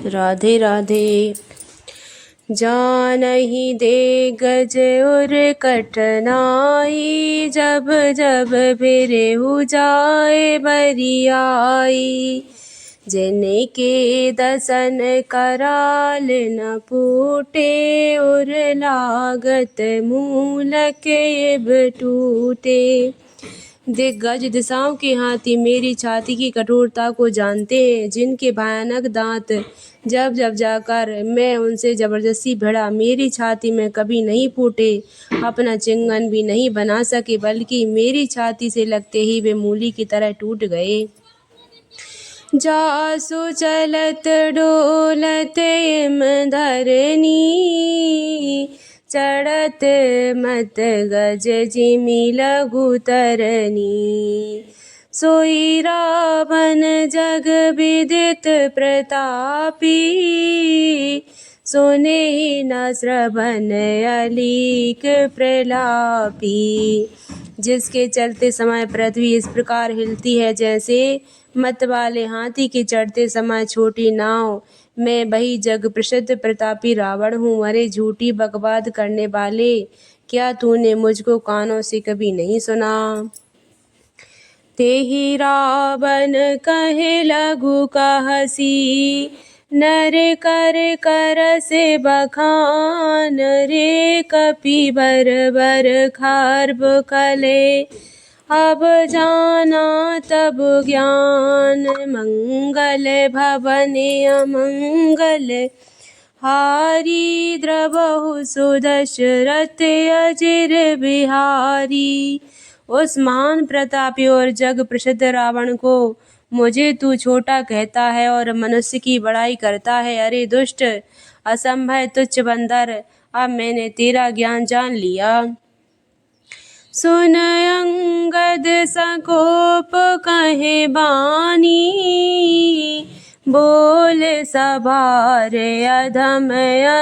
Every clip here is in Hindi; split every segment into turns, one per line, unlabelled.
राधे राधे। जानहि दे गज और कठनाई, जब जब फिरेहु जाए बरियाई। जिनके दसन कराल न फूटे, और लागत मूल के इब टूटे। दिग्गज दिशाओं के हाथी मेरी छाती की कठोरता को जानते हैं, जिनके भयानक दांत जब जब जाकर मैं उनसे जबरदस्ती भिड़ा, मेरी छाती में कभी नहीं फूटे, अपना चिंगन भी नहीं बना सके, बल्कि मेरी छाती से लगते ही वे मूली की तरह टूट गए। जासु चलत डोलत इम धरनी, चढ़त मत गज जिमि लघु तरनी। सोई रावण जग विदित प्रतापी, सुने न श्रवण अलीक प्रलापी। जिसके चलते समय पृथ्वी इस प्रकार हिलती है, जैसे मत वाले हाथी के चढ़ते समय छोटी नाव। मैं वही जग प्रसिद्ध प्रतापी रावण हूँ। अरे झूठी बकवाद करने वाले, क्या तूने मुझको कानों से कभी नहीं सुना? तेहि रावण कहे लघु कहसी, नर कर कर से बखान। रे कपि बर बर खर्ब कले, अब जाना तब ज्ञान। मंगल भवन अमंगल हारी, द्रवहु सुदशरथ अजिर बिहारी। उस महान प्रतापी और जग प्रसिद्ध रावण को मुझे तू छोटा कहता है और मनुष्य की बड़ाई करता है। अरे दुष्ट असंभव तुच्छ बंदर, अब मैंने तेरा ज्ञान जान लिया। सुन अंगद सकोप कहे बानी, बोल सवार अधम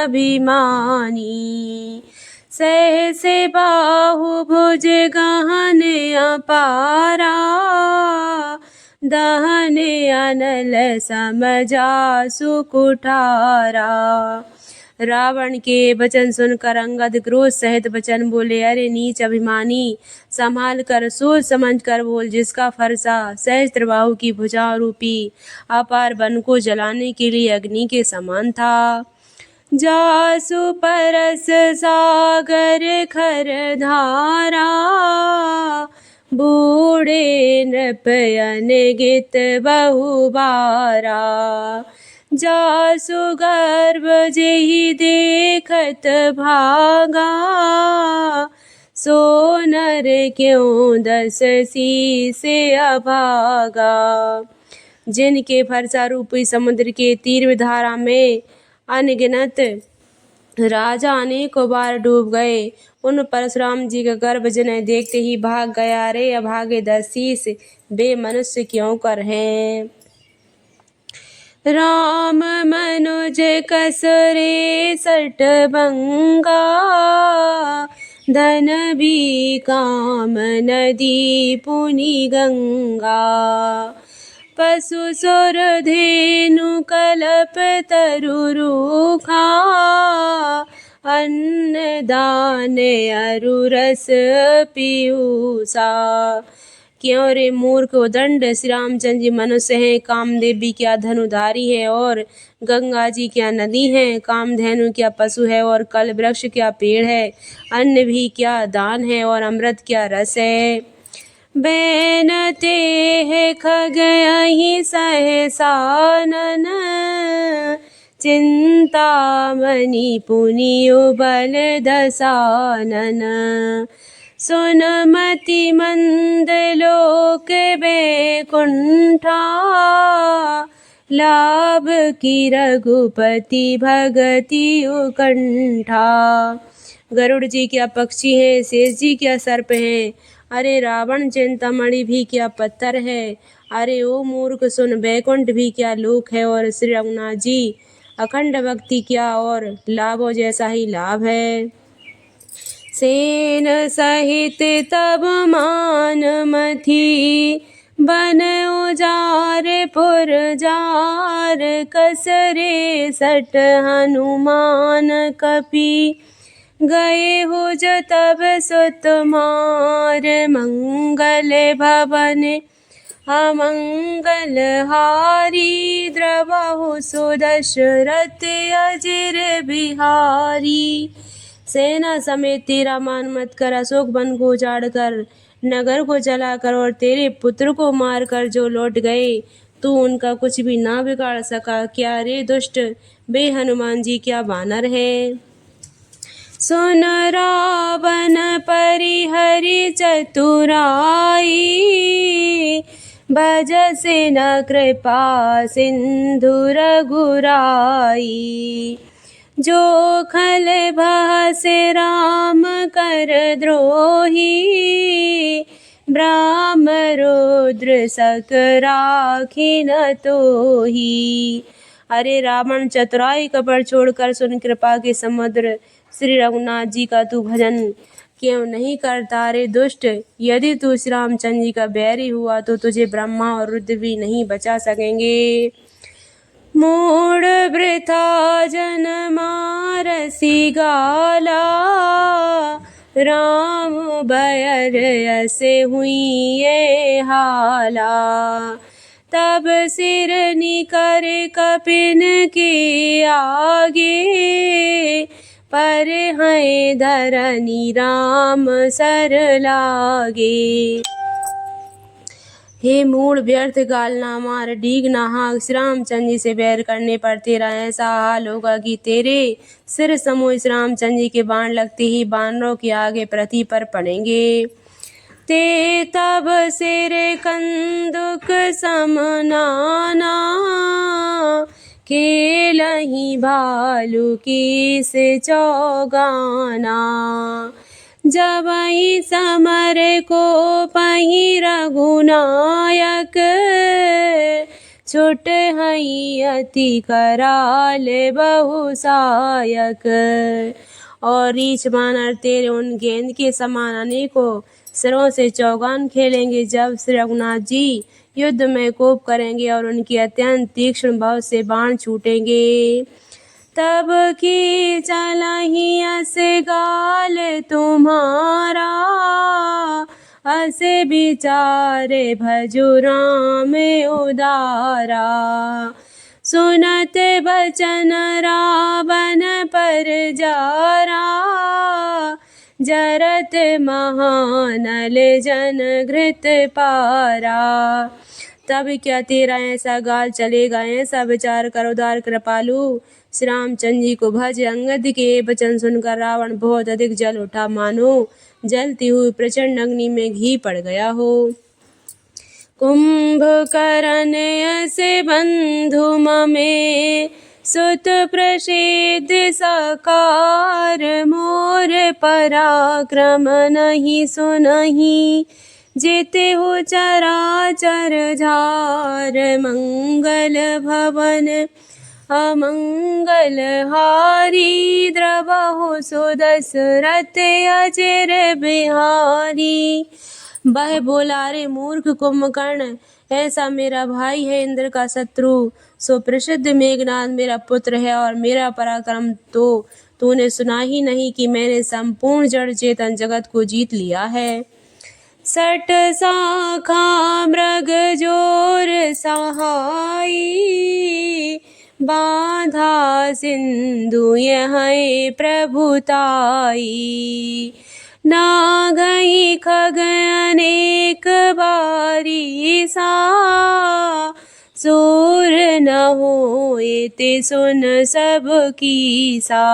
अभिमानी। सहसे बाहु भुज गहन अपारा, दहन अनल समझासु कुठारा। रावण के वचन सुनकर अंगद क्रोध सहित वचन बोले, अरे नीच अभिमानी, संभाल कर सोच समझ कर बोल। जिसका फरसा सहस्त्रबाहु की भुजा रूपी अपार वन को जलाने के लिए अग्नि के समान था। जासु परस सागर खर धारा, बूढ़े नृपयन गित बहुबारा। जासु गर्भ जेहि देखत भागा, सो नर क्यों दस शीस अभागा। जिनके फरसा रूपी समुद्र के तीव्र धारा में अनगिनत राजा अनेकों बार डूब गए, उन परशुराम जी का गर्भ जिन्हें देखते ही भाग गया। रे अभागे 10 शीस, वे मनुष्य क्यों कर हैं। राम मनुज कसुरे सठ बंगा, धन भी काम नदी पुनि गंगा। पशु सुर धेनु कलप तरु रूखा, अन्न दान अरु रस पीयूषा। क्यों रे मूर्ख उदंड, श्री रामचंद्र जी मनुष्य हैं, कामदेवी क्या धनुधारी है और गंगा जी क्या नदी है। कामधेनु क्या पशु है और कल वृक्ष क्या पेड़ है। अन्न भी क्या दान है और अमृत क्या रस है। बैनते है खग अहि सहसानन, चिंतामणि पुनि उबल दसानन। सुन मति मंद लोक बैकुंठा, लाभ की रघुपति भगति उकंठा। गरुड़ जी क्या पक्षी है, शेष जी क्या सर्प है। अरे रावण चिंतामणि भी क्या पत्थर है। अरे ओ मूर्ख सुन, बैकुंठ भी क्या लोक है और श्री रघुनाथ जी अखंड भक्ति क्या और लाभों जैसा ही लाभ है। सेन सहित तब मान मथी, बन उजार पुरजार कसरे सट हनुमान कपि गए हो जो तब सुत मार मंगल भवन अमंगल हारी द्रवहु सुदशरथ अजिर बिहारी। सेना समेत तेरा मान मत कर, अशोक वन को उजाड़ कर, नगर को जलाकर और तेरे पुत्र को मारकर जो लौट गए, तू उनका कुछ भी ना बिगाड़ सका क्या रे दुष्ट? बे हनुमान जी क्या बानर है। सुन रावण परिहरि चतुराई, भजसे न कृपा सिंधु रघुराई। जो खल भासे राम कर द्रोही, ब्रह्म रुद्र सक राखी न तोही। अरे रावण चतुराई कपट छोड़कर सुन कृपा के समुद्र श्री रघुनाथ जी का तू भजन क्यों नहीं करता रे दुष्ट? यदि तू श्री रामचंद्र जी का बैरी हुआ तो तुझे ब्रह्मा और रुद्र भी नहीं बचा सकेंगे। मूढ़ वृथा जन मारसी गाला, राम बयर ऐसे हुई ये हाला। तब सिर निकर कपिन के आगे, पर हैं धरनी राम सर लागे। हे मूढ़ व्यर्थ गाल ना मार, डीग ना हाँक, श्री रामचंद्र जी से बैर करने पर तेरा ऐसा हाल होगा कि तेरे सिर समूह श्री रामचंद्र जी के बाण लगते ही बानरों के आगे पृथ्वी पर पड़ेंगे। ते तब सिर कंदुक समनाना, खेलहि भालू की से चौगाना। जबहि समर को पहि रघुनायक, छुटहि अति कराल बहुसायक। और रीछ बानर तेरे उन गेंद के समान अनेकों सिरों से चौगान खेलेंगे जब श्री रघुनाथ जी युद्ध में कोप करेंगे और उनकी अत्यंत तीक्ष्ण भौं से बाण छूटेंगे। तब की चलहि अस गाल तुम्हारा, अस विचारे भजु राम उदारा। सुनत बचन रावण पर जारा, जरत महानल जन घृत पारा। तब क्या तेरा ऐसा गाल चलेगा? ऐसा विचार कर उदार कृपालु श्री रामचंद्र जी को भज। अंगद के वचन सुनकर रावण बहुत अधिक जल उठा, मानो जलती हुई प्रचंड अग्नि में घी पड़ गया हो। कुंभकर्ण ऐसे बंधु ममे, सुत प्रसिद्ध सकार, मोर पराक्रम नहीं सुनहि, जेते हो चराचर झार। मंगल भवन अमंगल हारी, द्रवहु सुदशरथ अजिर बिहारी। वह बोला, रे मूर्ख कुंभकर्ण, ऐसा मेरा भाई है इंद्र का शत्रु, सो प्रसिद्ध मेघनाद मेरा पुत्र है और मेरा पराक्रम तो तूने सुना ही नहीं कि मैंने संपूर्ण जड़ चेतन जगत को जीत लिया है। सट शाखा मृग जोर सहाई, बाधा सिंधु यह प्रभुताई। नागई खग अनेक बारी सा, सूर न होए ते सुन सब कीसा।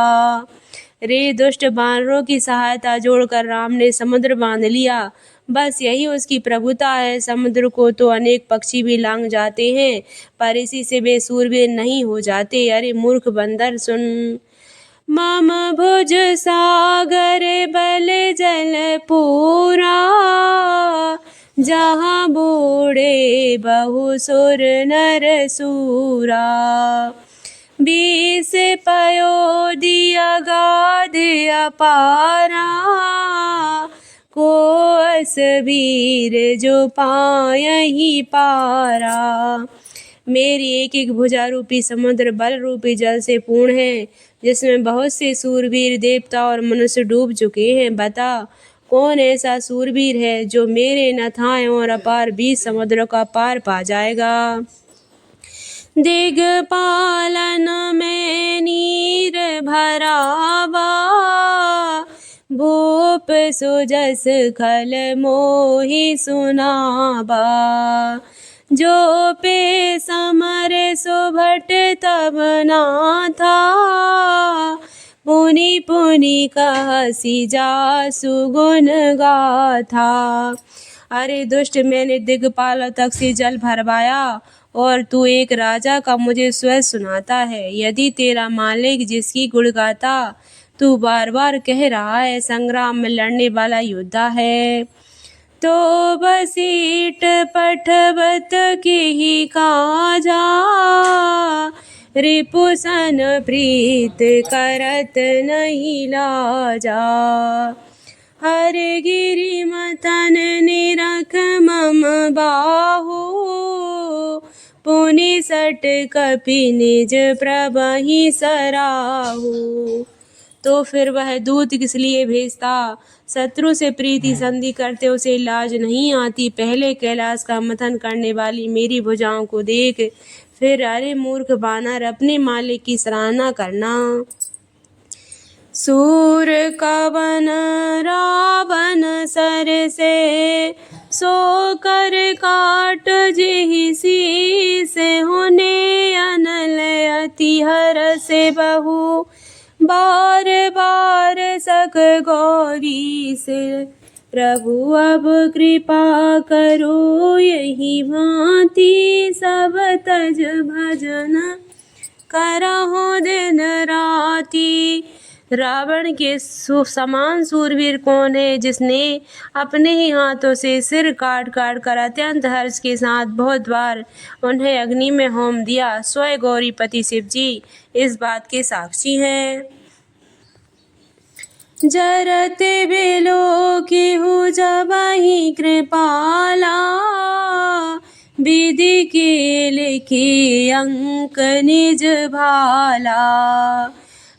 रे दुष्ट बानरों की सहायता जोड़कर राम ने समुद्र बांध लिया, बस यही उसकी प्रभुता है। समुद्र को तो अनेक पक्षी भी लांग जाते हैं, पर इसी से वे शूरवीर नहीं हो जाते। अरे मूर्ख बंदर सुन, मम भुज सागर बल जल पूरा, जहाँ बूढ़े बहु सुर नर सूरा। 20 पयोधि अगाध अपारा, को अस वीर जो पायहि पारा। मेरी एक एक भुजा रूपी समुद्र बल रूपी जल से पूर्ण है, जिसमें बहुत से सूरवीर देवता और मनुष्य डूब चुके हैं। बता कौन ऐसा सूरवीर है जो मेरे नथाएं और अपार 20 समुद्रों का पार पा जाएगा। दिग्पालन में नीर भरावा, भूप सुजस खल मोहि सुनाबा। जो पे समर सुभट तब ना था, पुनि पुनि कहसी जासु गुण गाथा। अरे दुष्ट, मैंने दिग्पाल तक से जल भरवाया और तू एक राजा का मुझे स्वयं सुनाता है। यदि तेरा मालिक जिसकी गुण गाता तू बार बार कह रहा है संग्राम में लड़ने वाला योद्धा है, तो बसीट पठबत की ही काजा। रिपुसन प्रीत करत नहीं लाजा। हर गिरि मतन निरख मम बाहु, पुनि सट कपि निज प्रभहि सराहु। तो फिर वह दूत किस लिए भेजता? शत्रु से प्रीति संधि करते उसे लाज नहीं आती। पहले कैलाश का मथन करने वाली मेरी भुजाओं को देख, फिर अरे मूर्ख बानर, अपने मालिक की सराहना करना। सूर कवन रावण सर से, सो कर काट जिहि शीस होने। अनल अति हर से बहु, बार बार सक गौरी से। प्रभु अब कृपा करो यही भांति, सब तज भजन करहु दिन राति। रावण के समान सूरवीर कौन है, जिसने अपने ही हाथों से सिर काट काट कर अत्यंत हर्ष के साथ बहुत बार उन्हें अग्नि में होम दिया। स्वयं गौरीपति शिव जी इस बात के साक्षी हैं। जरते बिलो केहु जबहि कृपाला, विधि के लिखे अंक निज भाला।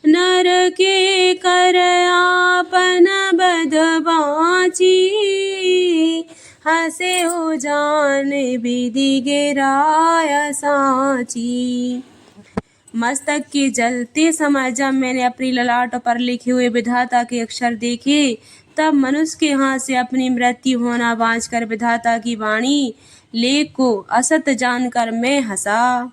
नर के कर आपन बद बाची, हसे हो जान विधि गिराय साची। मस्तक के जलते समय जब मैंने अपनी ललाट पर लिखे हुए विधाता के अक्षर देखे, तब मनुष्य के हाथ से अपनी मृत्यु होना बाँचकर विधाता की वाणी लेख को असत जानकर मैं हंसा।